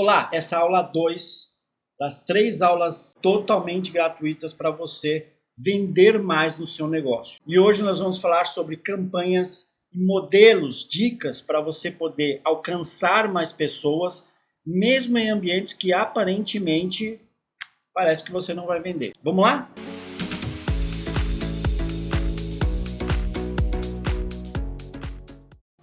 Olá, essa é a aula 2 das 3 aulas totalmente gratuitas para você vender mais no seu negócio. E hoje nós vamos falar sobre campanhas e modelos, dicas para você poder alcançar mais pessoas, mesmo em ambientes que aparentemente parece que você não vai vender. Vamos lá?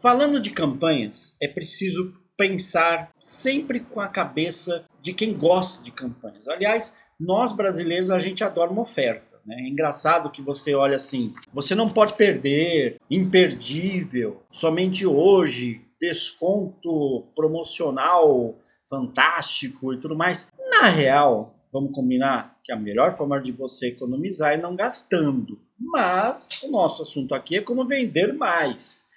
Falando de campanhas, é preciso pensar sempre com a cabeça de quem gosta de campanhas. Aliás, nós brasileiros, a gente adora uma oferta, né? É engraçado que você olha assim, você não pode perder, imperdível, somente hoje, desconto promocional fantástico e tudo mais. Na real, vamos combinar que a melhor forma de você economizar é não gastando. Mas o nosso assunto aqui é como vender mais.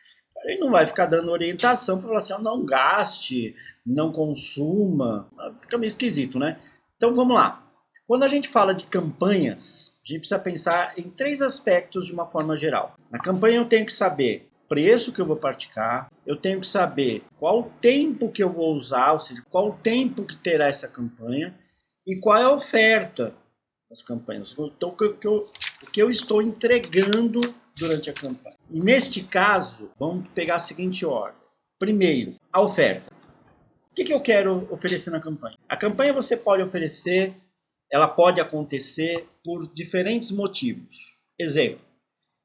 Ele não vai ficar dando orientação para falar assim, não gaste, não consuma. Fica meio esquisito, né? Então vamos lá. Quando a gente fala de campanhas, a gente precisa pensar em 3 aspectos de uma forma geral. Na campanha eu tenho que saber o preço que eu vou praticar, eu tenho que saber qual o tempo que eu vou usar, ou seja, qual o tempo que terá essa campanha e qual é a oferta das campanhas. Então, o que eu estou entregando durante a campanha. E neste caso, vamos pegar a seguinte ordem. Primeiro, a oferta. O que eu quero oferecer na campanha? A campanha você pode oferecer, ela pode acontecer por diferentes motivos. Exemplo,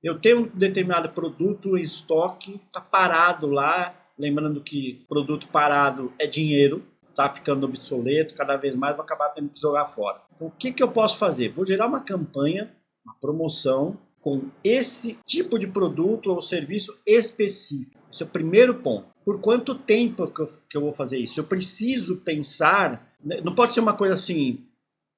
eu tenho um determinado produto em estoque, está parado lá, lembrando que produto parado é dinheiro, está ficando obsoleto, cada vez mais vou acabar tendo que jogar fora. Então, o que eu posso fazer? Vou gerar uma campanha, uma promoção, com esse tipo de produto ou serviço específico. Esse é o primeiro ponto. Por quanto tempo que eu vou fazer isso? Eu preciso pensar, não pode ser uma coisa assim,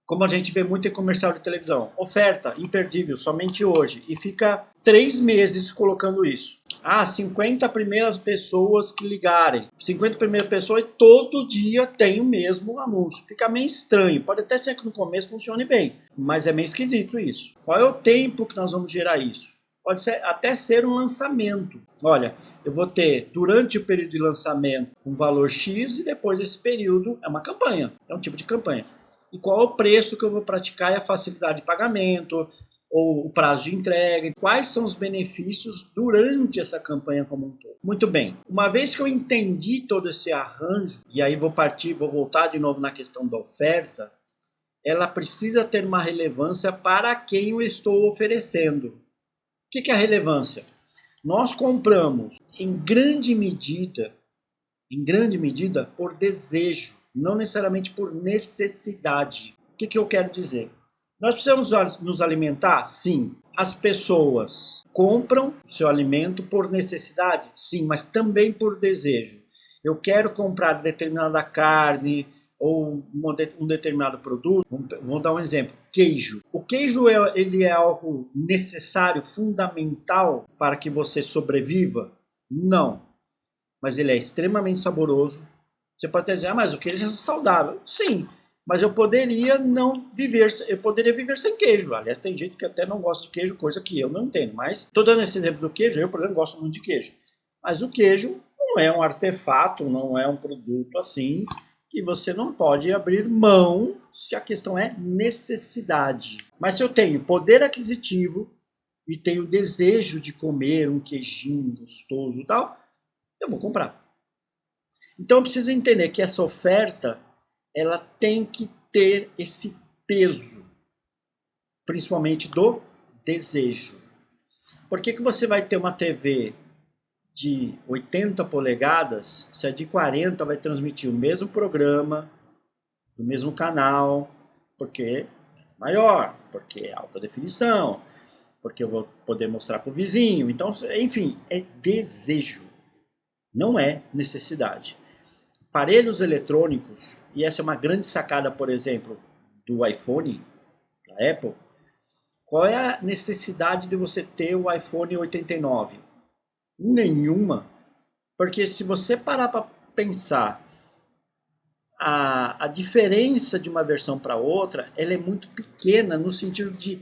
como a gente vê muito em comercial de televisão. Oferta, imperdível, somente hoje. E fica 3 meses colocando isso. 50 primeiras pessoas que ligarem. 50 primeiras pessoas e todo dia tem o mesmo anúncio. Fica meio estranho. Pode até ser que no começo funcione bem, mas é meio esquisito isso. Qual é o tempo que nós vamos gerar isso? Pode ser, até ser um lançamento. Olha, eu vou ter, durante o período de lançamento, um valor X e depois desse período é uma campanha. É um tipo de campanha. E qual é o preço que eu vou praticar e a facilidade de pagamento, ou o prazo de entrega, quais são os benefícios durante essa campanha como um todo. Muito bem, uma vez que eu entendi todo esse arranjo, e aí vou voltar de novo na questão da oferta, ela precisa ter uma relevância para quem eu estou oferecendo. O que é a relevância? Nós compramos em grande medida, por desejo, não necessariamente por necessidade. O que eu quero dizer? Nós precisamos nos alimentar? Sim. As pessoas compram o seu alimento por necessidade? Sim, mas também por desejo. Eu quero comprar determinada carne ou um determinado produto. Vou dar um exemplo. Queijo. O queijo ele é algo necessário, fundamental para que você sobreviva? Não. Mas ele é extremamente saboroso. Você pode até dizer, mas o queijo é saudável. Sim, mas eu poderia viver sem queijo. Aliás, tem gente que até não gosta de queijo, coisa que eu não entendo. Mas estou dando esse exemplo do queijo, eu, por exemplo, gosto muito de queijo. Mas o queijo não é um artefato, não é um produto assim que você não pode abrir mão se a questão é necessidade. Mas se eu tenho poder aquisitivo e tenho desejo de comer um queijinho gostoso e tal, eu vou comprar. Então eu preciso entender que essa oferta ela tem que ter esse peso, principalmente do desejo. Por que você vai ter uma TV de 80 polegadas, se a de 40 vai transmitir o mesmo programa, no mesmo canal, porque é maior, porque é alta definição, porque eu vou poder mostrar para o vizinho. Então, enfim, é desejo, não é necessidade. Aparelhos eletrônicos, e essa é uma grande sacada, por exemplo, do iPhone, da Apple. Qual é a necessidade de você ter o iPhone 89? Nenhuma. Porque se você parar para pensar, a diferença de uma versão para outra, ela é muito pequena no sentido de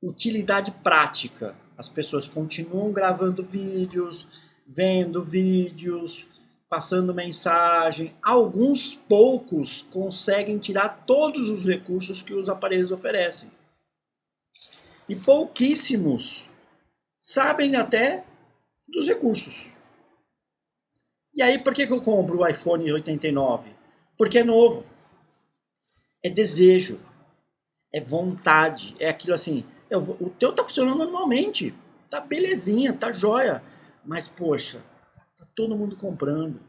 utilidade prática. As pessoas continuam gravando vídeos, vendo vídeos, passando mensagem. Alguns poucos conseguem tirar todos os recursos que os aparelhos oferecem. E pouquíssimos sabem até dos recursos. E aí, por que eu compro o iPhone 89? Porque é novo. É desejo. É vontade. É aquilo assim, o teu tá funcionando normalmente. Tá belezinha, tá jóia. Mas, poxa, tá todo mundo comprando.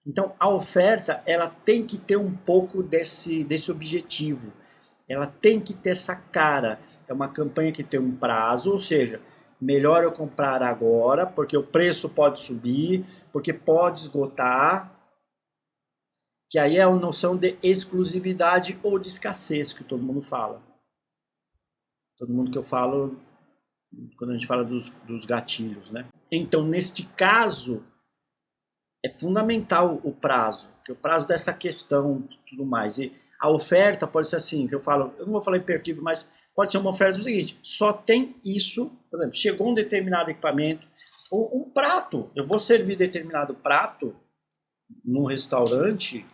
Então, a oferta, ela tem que ter um pouco desse objetivo. Ela tem que ter essa cara. É uma campanha que tem um prazo, ou seja, melhor eu comprar agora, porque o preço pode subir, porque pode esgotar. Que aí é a noção de exclusividade ou de escassez que todo mundo fala. Todo mundo que eu falo, quando a gente fala dos gatilhos, né? Então, neste caso, é fundamental o prazo, que o prazo dessa questão e tudo mais. E a oferta pode ser assim, que eu falo, eu não vou falar imperativo, mas pode ser uma oferta do seguinte, só tem isso, por exemplo, chegou um determinado equipamento, ou um prato, eu vou servir determinado prato num restaurante,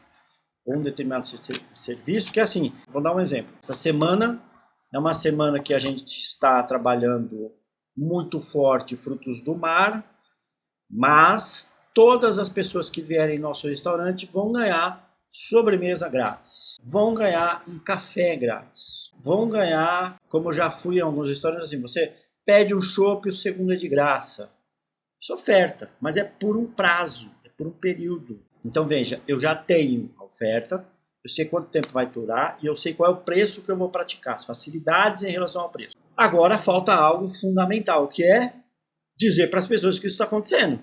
ou um determinado serviço, que é assim, vou dar um exemplo. Essa semana é uma semana que a gente está trabalhando muito forte frutos do mar, mas todas as pessoas que vierem em nosso restaurante vão ganhar sobremesa grátis, vão ganhar um café grátis, vão ganhar, como eu já fui em alguns restaurantes, assim, você pede um chopp e o segundo é de graça. Isso é oferta, mas é por um prazo, é por um período. Então veja, eu já tenho a oferta, eu sei quanto tempo vai durar e eu sei qual é o preço que eu vou praticar, as facilidades em relação ao preço. Agora falta algo fundamental, que é dizer para as pessoas que isso está acontecendo.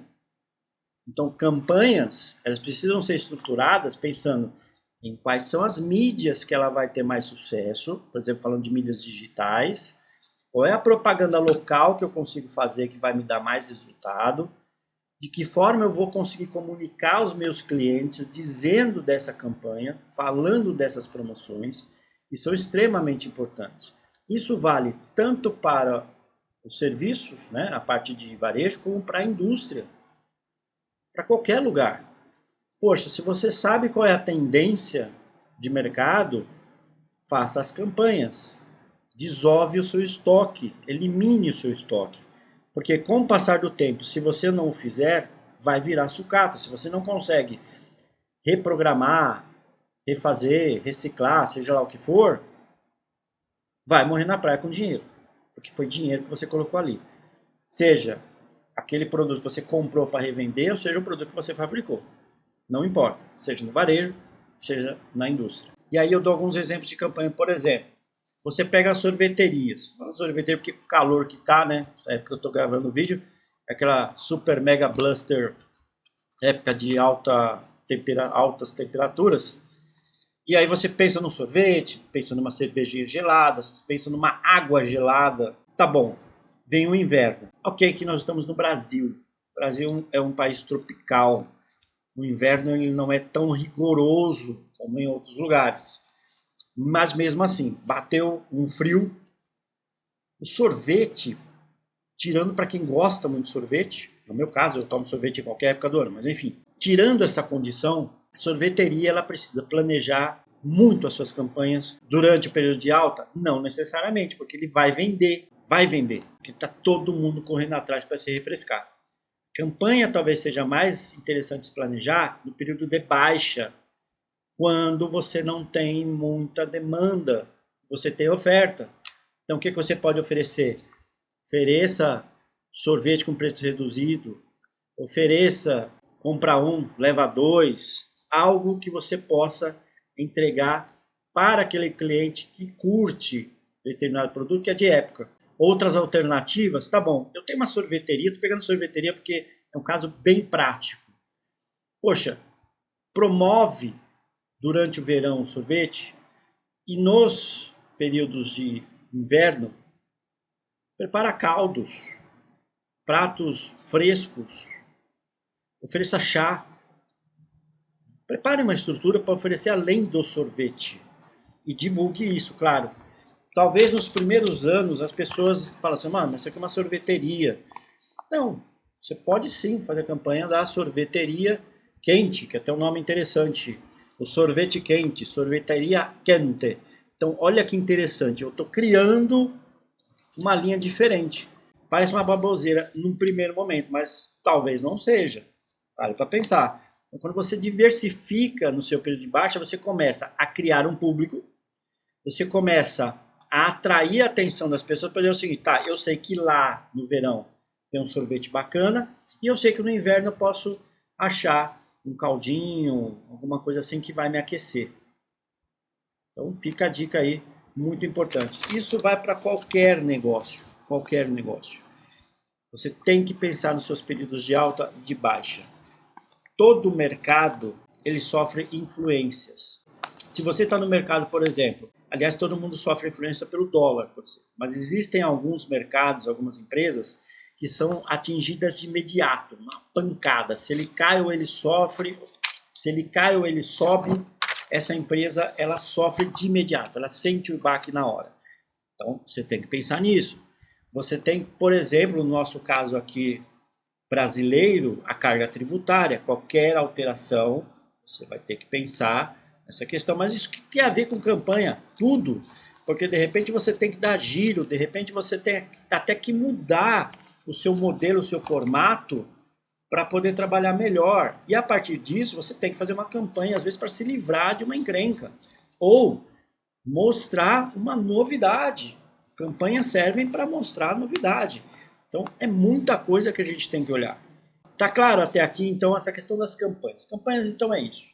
Então, campanhas, elas precisam ser estruturadas pensando em quais são as mídias que ela vai ter mais sucesso, por exemplo, falando de mídias digitais, qual é a propaganda local que eu consigo fazer que vai me dar mais resultado, de que forma eu vou conseguir comunicar aos meus clientes dizendo dessa campanha, falando dessas promoções, que são extremamente importantes. Isso vale tanto para os serviços, né, a parte de varejo, como para a indústria, para qualquer lugar. Poxa, se você sabe qual é a tendência de mercado, faça as campanhas, desove o seu estoque, elimine o seu estoque. Porque com o passar do tempo, se você não o fizer, vai virar sucata. Se você não consegue reprogramar, refazer, reciclar, seja lá o que for, vai morrer na praia com dinheiro. Porque foi dinheiro que você colocou ali. Seja aquele produto que você comprou para revender, ou seja o produto que você fabricou. Não importa. Seja no varejo, seja na indústria. E aí eu dou alguns exemplos de campanha. Por exemplo, você pega as sorveterias. Fala sorveteria porque o calor que tá, né? Essa época que eu tô gravando o vídeo, é aquela super mega bluster, época de altas temperaturas. E aí você pensa no sorvete, pensa numa cervejinha gelada, pensa numa água gelada. Tá bom, vem o inverno. Ok, que nós estamos no Brasil. O Brasil é um país tropical. O inverno ele não é tão rigoroso como em outros lugares. Mas mesmo assim, bateu um frio. O sorvete, tirando para quem gosta muito de sorvete, no meu caso eu tomo sorvete em qualquer época do ano, mas enfim, tirando essa condição, a sorveteria ela precisa planejar muito as suas campanhas durante o período de alta? Não necessariamente, porque ele vai vender, porque está todo mundo correndo atrás para se refrescar. Campanha talvez seja mais interessante se planejar no período de baixa, quando você não tem muita demanda, você tem oferta. Então, o que você pode oferecer? Ofereça sorvete com preço reduzido, ofereça compra um, leva dois, algo que você possa entregar para aquele cliente que curte determinado produto que é de época. Outras alternativas, tá bom, eu tenho uma sorveteria, estou pegando sorveteria porque é um caso bem prático. Poxa, promove durante o verão o sorvete e nos períodos de inverno, prepara caldos, pratos frescos, ofereça chá. Prepare uma estrutura para oferecer além do sorvete e divulgue isso, claro. Talvez nos primeiros anos as pessoas falam assim, mano, isso aqui é uma sorveteria. Não, Você pode sim fazer a campanha da sorveteria quente, que é até um nome interessante. O sorvete quente, sorveteria quente. Então, olha que interessante, eu estou criando uma linha diferente. Parece uma baboseira num primeiro momento, mas talvez não seja. Vale para pensar. Então, quando você diversifica no seu período de baixa, você começa a criar um público, você começa a atrair a atenção das pessoas para dizer o seguinte, tá, eu sei que lá no verão tem um sorvete bacana e eu sei que no inverno eu posso achar um caldinho, alguma coisa assim que vai me aquecer. Então fica a dica aí, muito importante. Isso vai para qualquer negócio, qualquer negócio. Você tem que pensar nos seus períodos de alta e de baixa. Todo mercado, ele sofre influências. Se você está no mercado, por exemplo, aliás, todo mundo sofre influência pelo dólar, por exemplo, mas existem alguns mercados, algumas empresas, que são atingidas de imediato, uma pancada. Se ele cai ou ele sofre, se ele cai ou ele sobe, essa empresa ela sofre de imediato, ela sente o baque na hora. Então, você tem que pensar nisso. Você tem, por exemplo, no nosso caso aqui brasileiro, a carga tributária. Qualquer alteração, você vai ter que pensar nessa questão. Mas isso que tem a ver com campanha, tudo. Porque de repente você tem que dar giro, de repente você tem até que mudar o seu modelo, o seu formato, para poder trabalhar melhor. E a partir disso, você tem que fazer uma campanha, às vezes, para se livrar de uma encrenca. Ou mostrar uma novidade. Campanhas servem para mostrar novidade. Então, é muita coisa que a gente tem que olhar. Tá claro até aqui, então, essa questão das campanhas. Campanhas, então, é isso.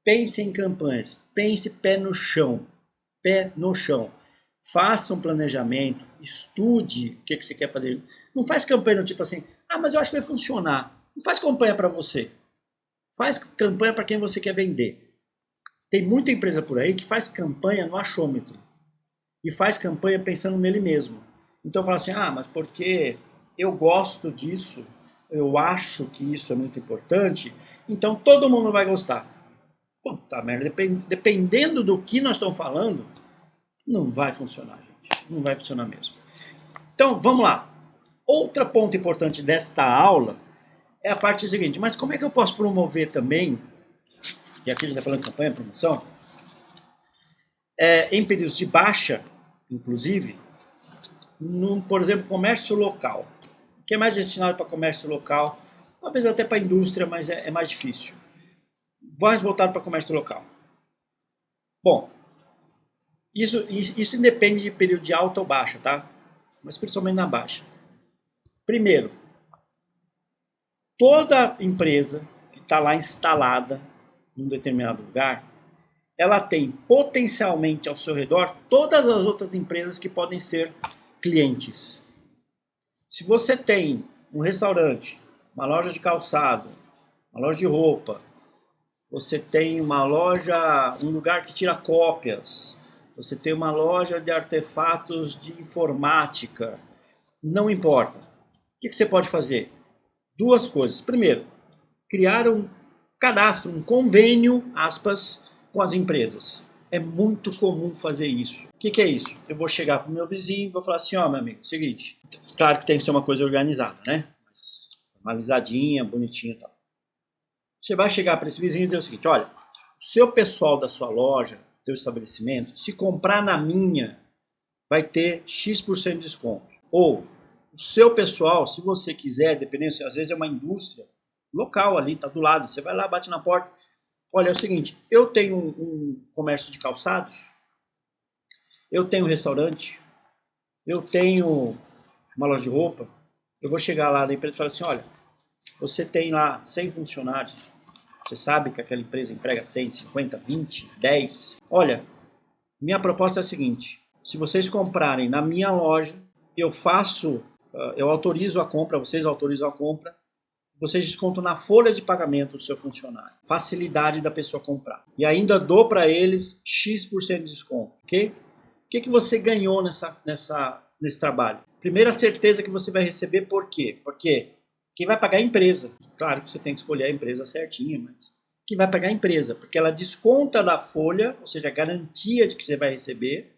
Pense em campanhas. Pense pé no chão. Pé no chão. Faça um planejamento. Estude o que você quer fazer. Não faz campanha do tipo assim, ah, mas eu acho que vai funcionar. Não faz campanha para você. Faz campanha para quem você quer vender. Tem muita empresa por aí que faz campanha no achômetro. E faz campanha pensando nele mesmo. Então fala assim, ah, mas porque eu gosto disso, eu acho que isso é muito importante, então todo mundo vai gostar. Puta merda, dependendo do que nós estamos falando, não vai funcionar, gente. Não vai funcionar mesmo. Então, vamos lá. Outro ponto importante desta aula é a parte seguinte, mas como é que eu posso promover também, e aqui a gente está falando de campanha, promoção, em períodos de baixa, inclusive, por exemplo, comércio local, que é mais destinado para comércio local, talvez até para a indústria, mas é mais difícil. Mais voltado para comércio local. Bom, isso independe de período de alta ou baixa, tá? Mas principalmente na baixa. Primeiro, toda empresa que está lá instalada em um determinado lugar, ela tem potencialmente ao seu redor todas as outras empresas que podem ser clientes. Se você tem um restaurante, uma loja de calçado, uma loja de roupa, você tem uma loja, um lugar que tira cópias, você tem uma loja de artefatos de informática, não importa. O que você pode fazer? Duas coisas. Primeiro, criar um cadastro, um convênio, aspas, com as empresas. É muito comum fazer isso. O que é isso? Eu vou chegar para o meu vizinho e vou falar assim, ó, meu amigo, seguinte, claro que tem que ser uma coisa organizada, né? Mas analisadinha, bonitinha e tal. Você vai chegar para esse vizinho e dizer o seguinte, olha, o seu pessoal da sua loja, do seu estabelecimento, se comprar na minha, vai ter X% de desconto. Ou, o seu pessoal, se você quiser, dependendo, às vezes é uma indústria local ali, tá do lado, você vai lá, bate na porta, olha, é o seguinte, eu tenho um comércio de calçados, eu tenho um restaurante, eu tenho uma loja de roupa, eu vou chegar lá na empresa e falar assim, olha, você tem lá 100 funcionários, você sabe que aquela empresa emprega 100, 50, 20, 10. Olha, minha proposta é a seguinte, se vocês comprarem na minha loja, eu autorizo a compra, vocês autorizam a compra, vocês descontam na folha de pagamento do seu funcionário. Facilidade da pessoa comprar. E ainda dou para eles X% de desconto, ok? O que você ganhou nesse trabalho? Primeira certeza que você vai receber, por quê? Porque quem vai pagar é a empresa. Claro que você tem que escolher a empresa certinha, mas quem vai pagar é a empresa, porque ela desconta da folha, ou seja, a garantia de que você vai receber,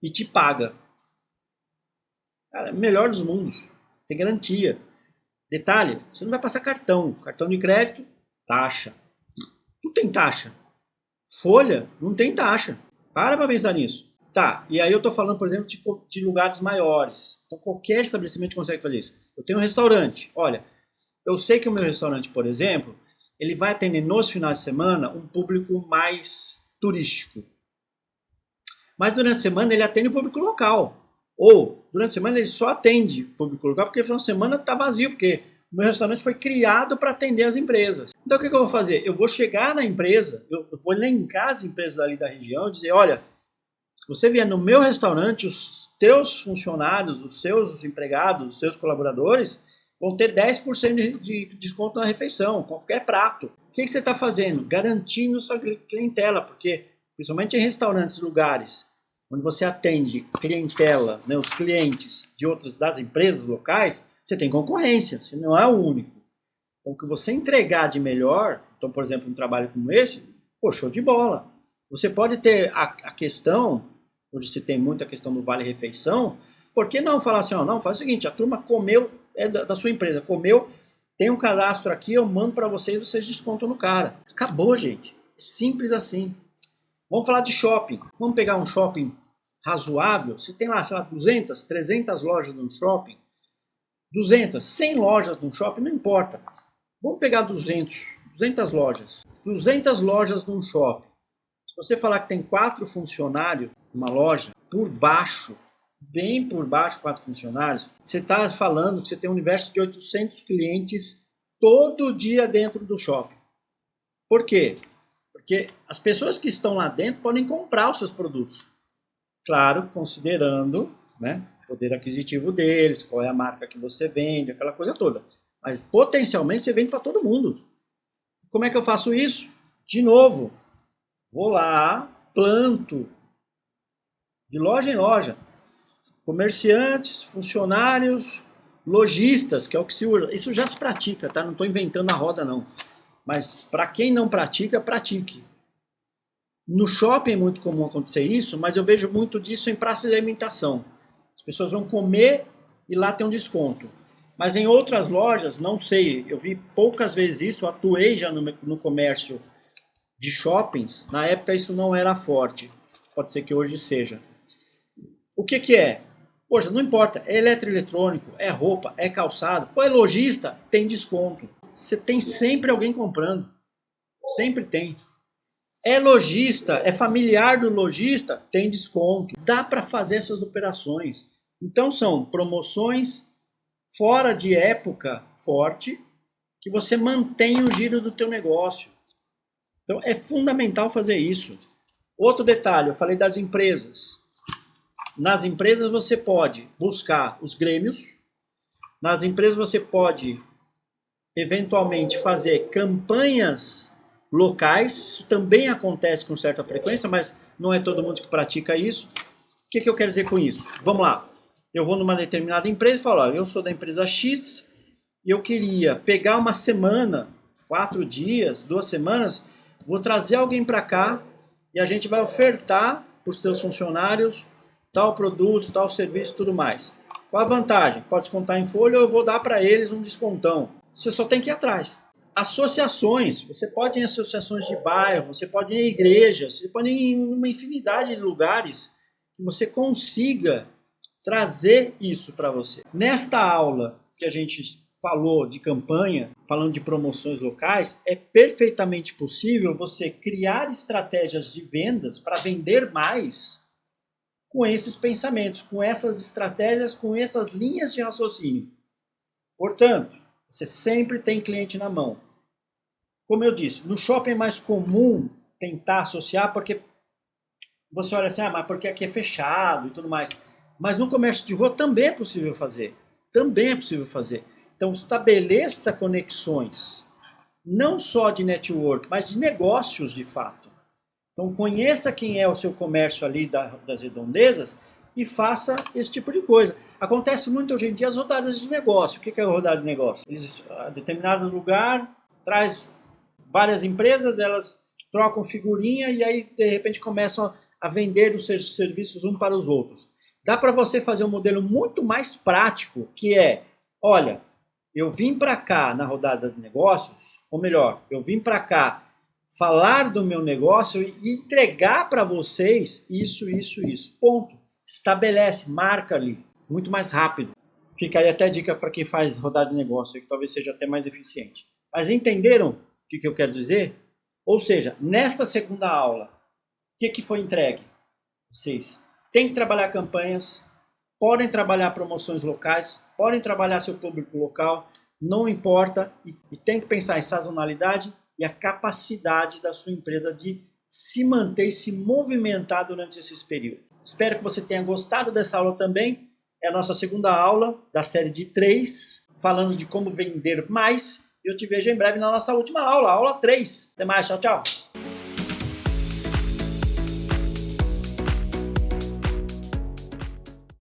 e te paga. Cara, melhor dos mundos. Tem garantia. Detalhe, você não vai passar cartão. Cartão de crédito, taxa. Não tem taxa. Folha, não tem taxa. Para pensar nisso. Tá, e aí eu tô falando, por exemplo, de lugares maiores. Então qualquer estabelecimento consegue fazer isso. Eu tenho um restaurante. Olha, eu sei que o meu restaurante, por exemplo, ele vai atender nos finais de semana um público mais turístico. Mas durante a semana ele atende o público local. Ou, durante a semana ele só atende o público local porque no final de semana está vazio, porque o meu restaurante foi criado para atender as empresas. Então o que eu vou fazer? Eu vou chegar na empresa, eu vou elencar as empresas ali da região e dizer, olha, se você vier no meu restaurante, os teus funcionários, os seus empregados, os seus colaboradores vão ter 10% de desconto na refeição, qualquer prato. O que você está fazendo? Garantindo sua clientela, porque principalmente em restaurantes, lugares onde você atende clientela, né, os clientes de outras das empresas locais, você tem concorrência, você não é o único. Então, o que você entregar de melhor, então, por exemplo, um trabalho como esse, pô, show de bola. Você pode ter a questão, onde se tem muita questão do vale-refeição, por que não falar assim, ó, não, faz o seguinte, a turma comeu, é da sua empresa, comeu, tem um cadastro aqui, eu mando para vocês, vocês descontam no cara. Acabou, gente. Simples assim. Vamos falar de shopping. Vamos pegar um shopping razoável. Se tem lá, sei lá, 200, 300 lojas num shopping, 200, 100 lojas num shopping, não importa. Vamos pegar 200 lojas. 200 lojas num shopping. Se você falar que tem 4 funcionários numa loja, por baixo, bem por baixo, 4 funcionários, você está falando que você tem um universo de 800 clientes todo dia dentro do shopping. Por quê? Porque as pessoas que estão lá dentro podem comprar os seus produtos. Claro, considerando, né, o poder aquisitivo deles, qual é a marca que você vende, aquela coisa toda. Mas potencialmente você vende para todo mundo. Como é que eu faço isso? De novo, vou lá, planto, de loja em loja. Comerciantes, funcionários, lojistas, que é o que se usa. Isso já se pratica, tá? Não estou inventando a roda, não. Mas para quem não pratica, pratique. No shopping é muito comum acontecer isso, mas eu vejo muito disso em praça de alimentação. As pessoas vão comer e lá tem um desconto. Mas em outras lojas, não sei, eu vi poucas vezes isso, eu atuei já no comércio de shoppings, na época isso não era forte, pode ser que hoje seja. O que que é? Poxa, não importa, é eletroeletrônico, é roupa, é calçado, pô, é lojista, tem desconto. Você tem sempre alguém comprando, sempre tem. É lojista, é familiar do lojista, tem desconto. Dá para fazer essas operações. Então são promoções fora de época forte que você mantém o giro do teu negócio. Então é fundamental fazer isso. Outro detalhe, eu falei das empresas. Nas empresas você pode buscar os grêmios. Nas empresas você pode eventualmente fazer campanhas locais. Isso também acontece com certa frequência, mas não é todo mundo que pratica isso. O que eu quero dizer com isso? Vamos lá. Eu vou numa determinada empresa e falo, ó, eu sou da empresa X e eu queria pegar uma semana, 4 dias, 2 semanas, vou trazer alguém para cá e a gente vai ofertar para os teus funcionários tal produto, tal serviço e tudo mais. Qual a vantagem? Pode descontar em folha ou eu vou dar para eles um descontão. Você só tem que ir atrás. Associações, você pode ir em associações de bairro, você pode ir em igrejas, você pode ir em uma infinidade de lugares que você consiga trazer isso para você. Nesta aula que a gente falou de campanha, falando de promoções locais, é perfeitamente possível você criar estratégias de vendas para vender mais com esses pensamentos, com essas estratégias, com essas linhas de raciocínio. Portanto, você sempre tem cliente na mão. Como eu disse, no shopping é mais comum tentar associar, porque você olha assim, mas porque aqui é fechado e tudo mais. Mas no comércio de rua também é possível fazer. Também é possível fazer. Então, estabeleça conexões, não só de network, mas de negócios de fato. Então, conheça quem é o seu comércio ali das redondezas e faça esse tipo de coisa. Acontece muito hoje em dia as rodadas de negócio. O que é a rodada de negócio? Eles, a determinado lugar traz várias empresas, elas trocam figurinha e aí, de repente, começam a vender os seus serviços um para os outros. Dá para você fazer um modelo muito mais prático, que é, olha, eu vim para cá na rodada de negócios, ou melhor, eu vim para cá falar do meu negócio e entregar para vocês isso, ponto. Estabelece, marca ali, muito mais rápido. Fica aí até a dica para quem faz rodada de negócio, que talvez seja até mais eficiente. Mas entenderam o que eu quero dizer? Ou seja, nesta segunda aula, o que foi entregue? Vocês têm que trabalhar campanhas, podem trabalhar promoções locais, podem trabalhar seu público local, não importa, e tem que pensar em sazonalidade e a capacidade da sua empresa de se manter e se movimentar durante esses períodos. Espero que você tenha gostado dessa aula também. É a nossa segunda aula da série de 3, falando de como vender mais. Eu te vejo em breve na nossa última aula, aula 3. Até mais, tchau, tchau.